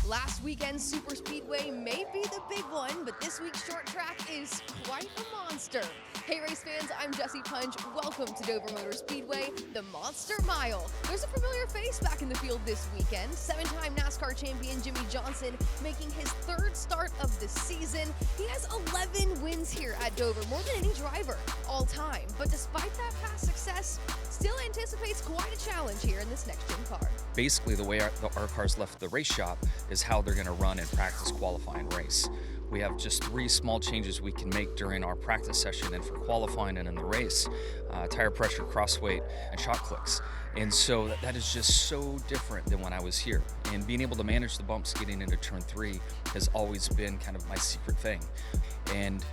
Last weekend's super speedway may be the big one, but this week's short track is quite a monster. Hey race fans, I'm Jessie Punch. Welcome to Dover Motor Speedway, the Monster Mile. There's a familiar face back in the field this weekend. Seven-time NASCAR champion Jimmie Johnson making his third start of the season. He has 11 wins here at Dover, more than any driver all time. But despite that past success, still anticipates quite a challenge here in this next-gen car. Basically, the way our cars left the race shop is how they're going to run in practice, qualifying, race. We have just 3 small changes we can make during our practice session and for qualifying and in the race. Tire pressure, cross weight, and shock clicks. And so that is just so different than when I was here. And being able to manage the bumps getting into turn 3 has always been kind of my secret thing. And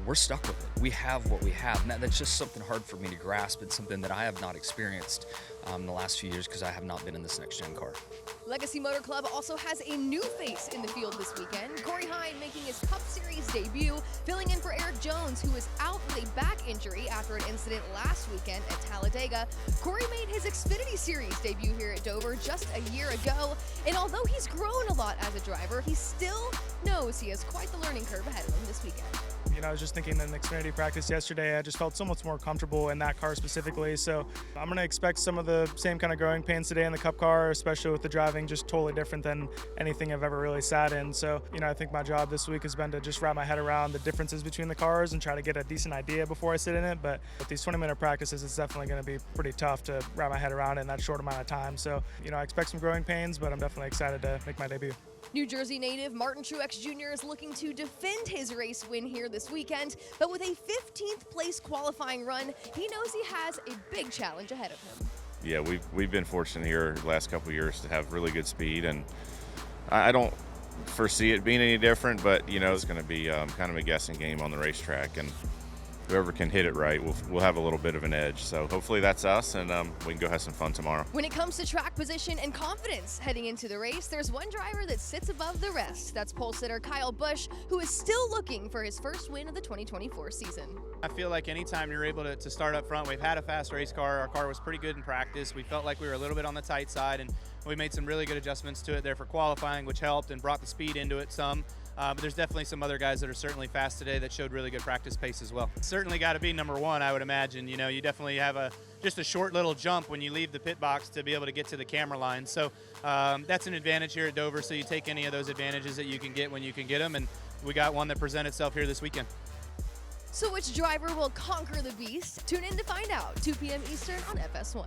we're stuck with it. We have what we have. And that's just something hard for me to grasp. It's something that I have not experienced in the last few years because I have not been in this next-gen car. Legacy Motor Club also has a new face in the field this weekend. Heim making his Cup Series debut, filling in for Eric Jones, who was out with a back injury after an incident last weekend at Talladega. Corey made his Xfinity Series debut here at Dover just a year ago, and although he's grown a lot as a driver, he still knows he has quite the learning curve ahead of him this weekend. You know, I was just thinking in Xfinity practice yesterday, I just felt so much more comfortable in that car specifically. So I'm going to expect some of the same kind of growing pains today in the Cup car, especially with the driving just totally different than anything I've ever really sat in. So, you know, I think my job this week has been to just wrap my head around the differences between the cars and try to get a decent idea before I sit in it. But with these 20-minute practices, it's definitely going to be pretty tough to wrap my head around it in that short amount of time. So, you know, I expect some growing pains, but I'm definitely excited to make my debut. New Jersey native Martin Truex Jr. is looking to defend his race win here this weekend, but with a 15th place qualifying run, he knows he has a big challenge ahead of him. Yeah, we've been fortunate here the last couple of years to have really good speed, and I don't foresee it being any different, but you know, it's going to be kind of a guessing game on the racetrack, and whoever can hit it right will have a little bit of an edge. So hopefully that's us, and we can go have some fun tomorrow. When it comes to track position and confidence heading into the race, there's one driver that sits above the rest. That's pole sitter Kyle Busch, who is still looking for his first win of the 2024 season. I feel like anytime you're able to start up front, we've had a fast race car. Our car was pretty good in practice. We felt like we were a little bit on the tight side, and we made some really good adjustments to it there for qualifying, which helped and brought the speed into it some. But there's definitely some other guys that are certainly fast today that showed really good practice pace as well. Certainly got to be number 1, I would imagine. You know, you definitely have just a short little jump when you leave the pit box to be able to get to the camera line. So that's an advantage here at Dover, so you take any of those advantages that you can get when you can get them, and we got one that presented itself here this weekend. So which driver will conquer the beast? Tune in to find out, 2 p.m. Eastern on FS1.